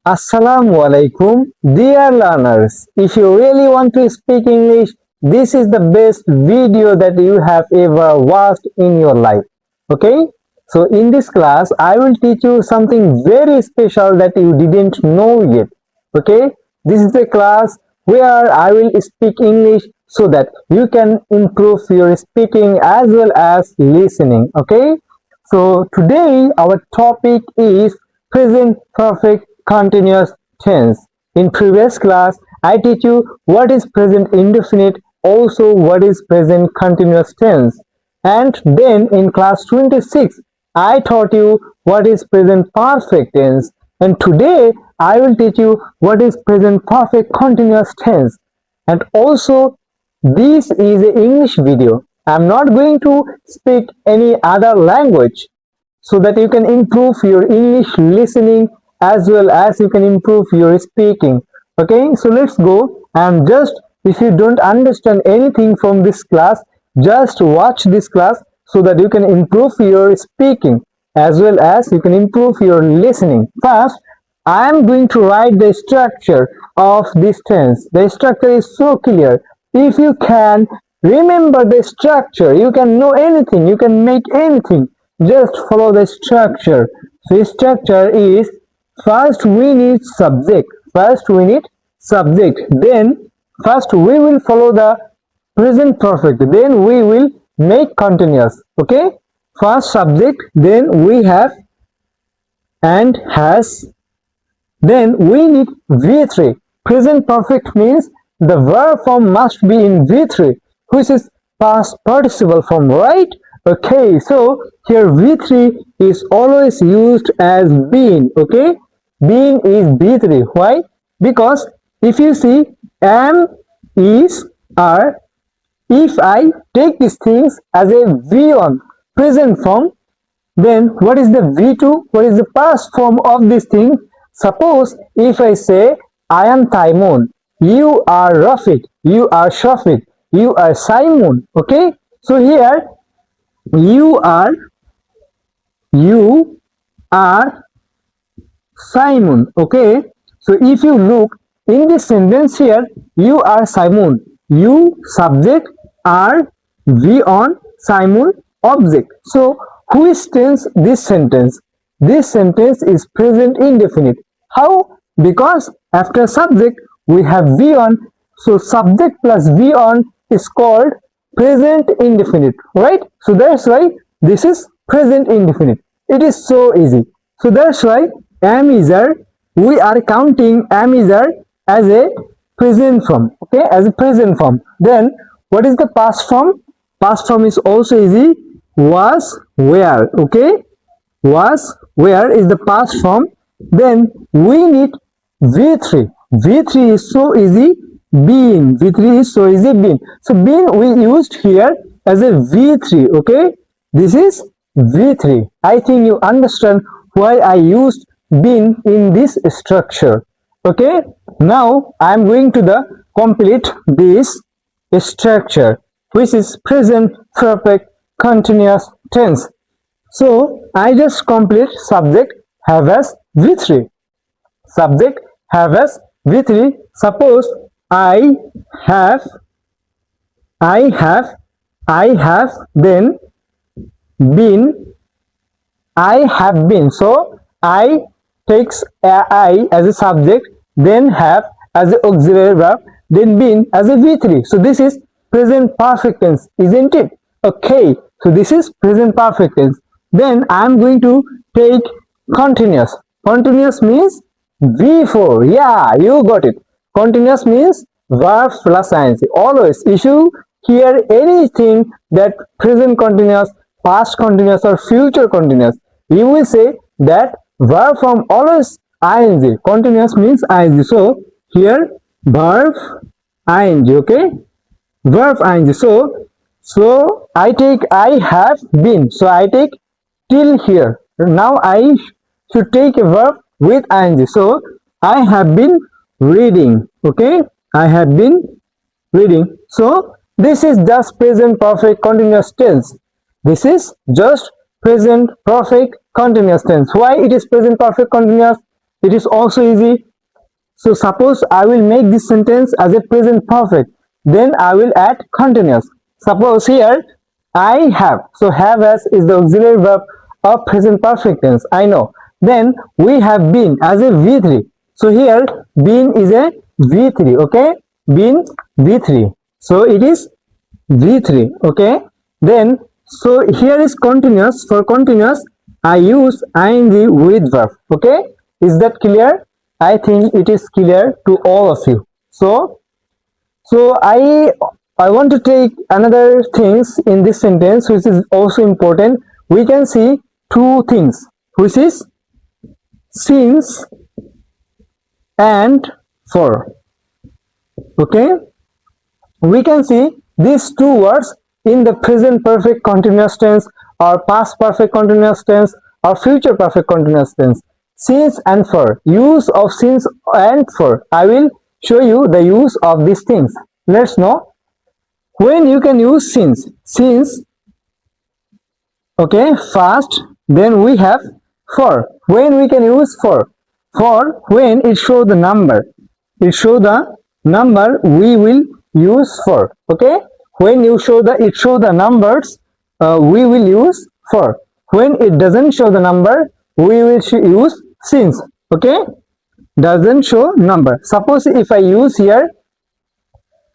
Assalamu alaikum, dear learners. If you really want to speak English, this is the best video that you have ever watched in your life. Okay? So, in this class, I will teach you something very special that you didn't know yet. Okay? This is a class where I will speak English so that you can improve your speaking as well as listening. Okay? So, today our topic is present perfect continuous tense. In previous class, I teach you what is present indefinite, also what is present continuous tense. And then in class 26, I taught you what is present perfect tense. And today, I will teach you what is present perfect continuous tense. And also, this is an English video. I'm not going to speak any other language so that you can improve your English listening as well as you can improve your speaking. Okay, so let's go. And just if you don't understand anything from this class, just watch this class so that you can improve your speaking as well as you can improve your listening. First, I am going to write the structure of this tense. The structure is so clear. If you can remember the structure, you can know anything, you can make anything. Just follow the structure. So the structure is, first we need subject. Then first we will follow the present perfect. Then we will make continuous. Okay. First subject. Then we have and has. Then we need V3. Present perfect means the verb form must be in V3, which is past participle form, right? Okay, so here V3 is always used as been. Okay, been is B3. Why? Because if you see am, is, are, if I take these things as a V1 present form, then what is the V2? What is the past form of this thing? Suppose if I say I am Taimun, you are Rafiq, you are Shafiq, you are Simon. Okay, so here you are Simon. Okay, so if you look in this sentence here, you are Simon, you subject, are V on, Simon object. So who tense this sentence? This sentence is present indefinite. How? Because after subject we have V on, so subject plus V on is called present indefinite, right? So that's why this is present indefinite. It is so easy. So that's why am is are, we are counting am is are as a present form. Okay, as a present form. Then what is the past form? Past form is also easy. Was, where. Okay, was, where is the past form. Then we need V3. V3 is so easy. Been. V3 is so easy. Been. So been we used here as a V3. Okay, this is V3. I think you understand why I used been in this structure. Okay, now I am going to the complete this structure, which is present perfect continuous tense. So I just complete subject have as V3. Subject have as V3. Suppose I have, then been, I have been. So I takes I as a subject, then have as an auxiliary verb, then been as a V3. So this is present perfect tense, isn't it? Okay, so this is present perfect tense. Then I am going to take continuous. Continuous means V4. Yeah, you got it. Continuous means verb plus ing. Always, if you hear anything that present continuous, past continuous or future continuous, you will say that verb form always ing. Continuous means ing. So here verb ing. Okay, verb ing. So I take I have been. So I take till here. Now I should take a verb with ing. So I have been reading. Okay, I have been reading. So this is just present perfect continuous tense. This is just present perfect continuous tense. Why it is present perfect continuous? It is also easy. So suppose I will make this sentence as a present perfect, then I will add continuous. Suppose here I have, so have as is the auxiliary verb of present perfect tense, I know. Then we have been as a V3. So here been is a V3, okay? Been V3. So it is V3, okay? Then so here is continuous. For continuous I use ing with verb, okay? Is that clear? I think it is clear to all of you. So I want to take another things in this sentence which is also important. We can see two things, which is since and for. Okay, we can see these two words in the present perfect continuous tense or past perfect continuous tense or future perfect continuous tense. Since and for. Use of since and for. I will show you the use of these things. Let's know when you can use since. Since, okay, first. Then we have for. When we can use for. For when it show the number. It show the number, we will use for. Okay, when you show the it show the numbers, we will use for. When it doesn't show the number, we will use since. Okay, doesn't show number. Suppose if I use here,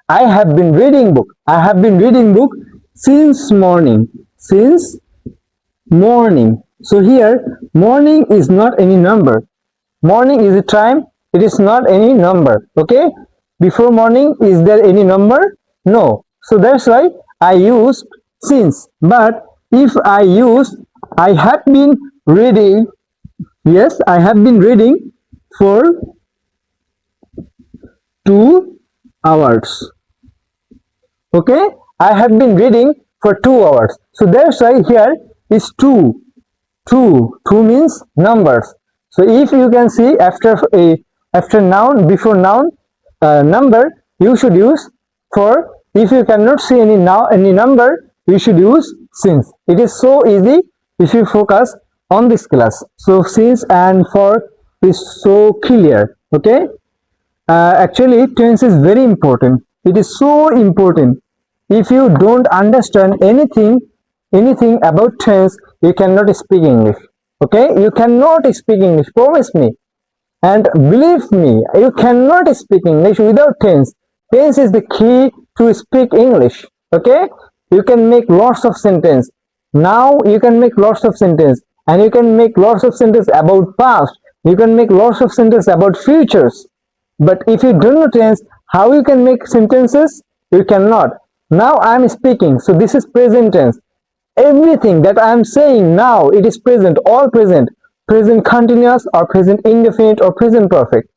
I have been reading book. I have been reading book since morning. Since morning. So here morning is not any number. Morning is a time. It is not any number. Okay. Before morning, is there any number? No. So that's why I used since. But if I use I have been reading, yes, I have been reading for 2 hours. Okay, I have been reading for 2 hours. So that's why here is 2. 2 means numbers. So if you can see after noun, before noun, number, you should use for. If you cannot see any number, you should use since. It is so easy if you focus on this class. So since and for is so clear. Okay, actually tense is very important. It is so important. If you don't understand anything about tense, you cannot speak English. Okay, you cannot speak English, promise me. And believe me, you cannot speak English without tense. Tense is the key to speak English. Okay, you can make lots of sentence. Now you can make lots of sentence, and you can make lots of sentence about past. You can make lots of sentence about futures. But if you don't know tense, how you can make sentences? You cannot. Now I am speaking, so this is present tense. Everything that I am saying now, it is present, all present. Present continuous or present indefinite or present perfect.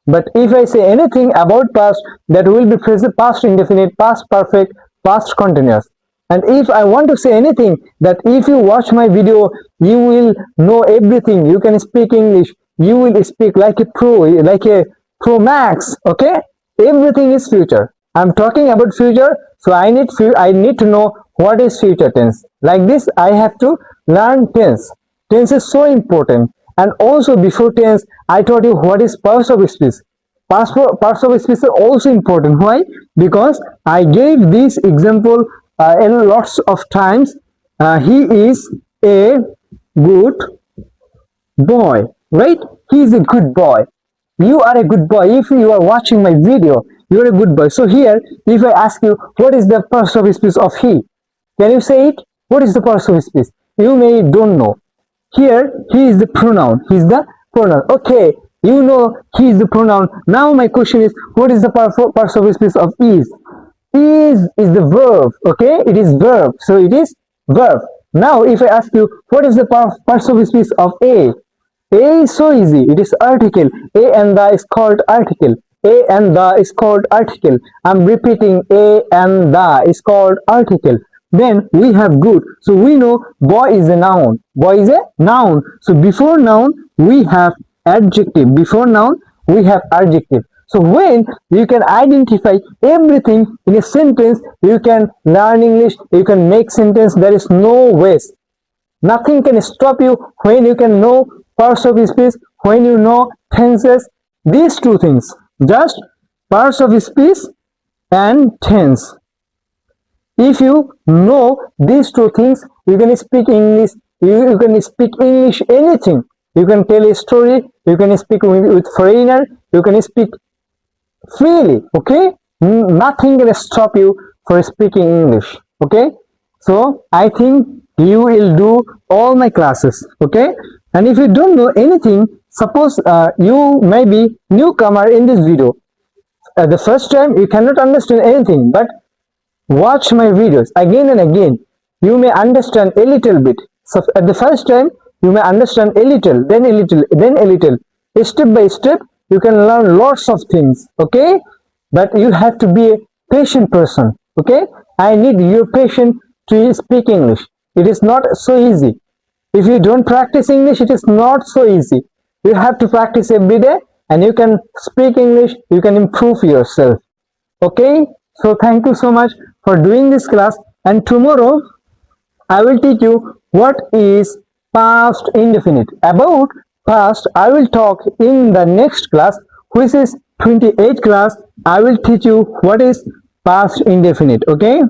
But if I say anything about past, that will be present, past indefinite, past perfect, past continuous. And if I want to say anything, that if you watch my video, you will know everything. You can speak English. You will speak like a pro max. Okay, everything is future. I'm talking about future, so I need to know what is future tense. Like this, I have to learn tense. Tense is so important. And also before tense, I taught you what is parts of speech. Parts of speech are also important. Why? Because I gave this example lots of times. He is a good boy, right? He is a good boy. You are a good boy. If you are watching my video, you are a good boy. So here, if I ask you, what is the parts of speech of he? Can you say it? What is the parts of speech? You may don't know. Here, he is the pronoun. He is the pronoun. Okay, you know he is the pronoun. Now my question is, what is the parts of speech of is? Is the verb. Okay, it is verb. So it is verb. Now if I ask you, what is the parts of speech of a? A is so easy. It is article. A and the is called article. A and the is called article. I'm repeating, a and the is called article. Then we have good. So we know boy is a noun. Boy is a noun. So before noun we have adjective. Before noun we have adjective. So when you can identify everything in a sentence, you can learn English, you can make sentence. There is no waste. Nothing can stop you when you can know parts of speech, when you know tenses, these two things, just parts of speech and tense. If you know these two things, you can speak English. You can speak English anything. You can tell a story. You can speak with foreigner. You can speak freely. Okay, nothing can stop you for speaking English. Okay, so I think you will do all my classes. Okay, and if you don't know anything, suppose you may be newcomer in this video. At the first time you cannot understand anything, but watch my videos again and again. You may understand a little bit. So at the first time, you may understand a little, then a little, then a little. Step by step, you can learn lots of things. Okay, but you have to be a patient person. Okay, I need your patience to speak English. It is not so easy. If you don't practice English, it is not so easy. You have to practice every day, and you can speak English. You can improve yourself. Okay, so thank you so much for doing this class, and tomorrow I will teach you what is past indefinite. About past I will talk in the next class, which is 28th class. I will teach you what is past indefinite. Okay,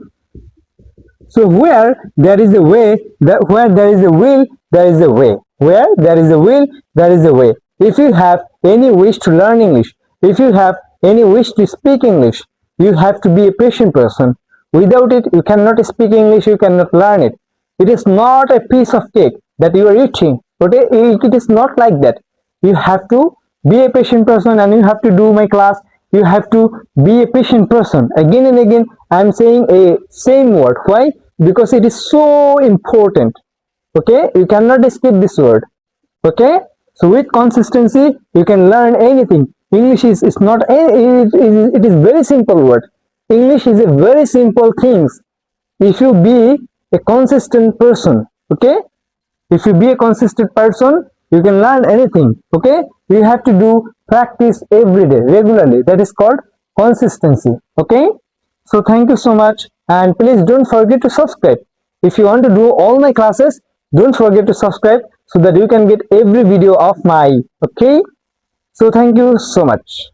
so where there is a way, where there is a will, there is a way. Where there is a will, there is a way. If you have any wish to learn English, if you have any wish to speak English, you have to be a patient person. Without it, you cannot speak English, you cannot learn it. It is not a piece of cake that you are eating. Okay? It is not like that. You have to be a patient person, and you have to do my class. You have to be a patient person. Again and again, I am saying a same word. Why? Because it is so important. Okay? You cannot skip this word. Okay? So with consistency, you can learn anything. English is not, it is very simple word. English is a very simple things. If you be a consistent person, okay? If you be a consistent person, you can learn anything, okay? You have to do practice every day, regularly. That is called consistency, okay? So thank you so much, and please don't forget to subscribe. If you want to do all my classes, don't forget to subscribe so that you can get every video of my, okay? So thank you so much.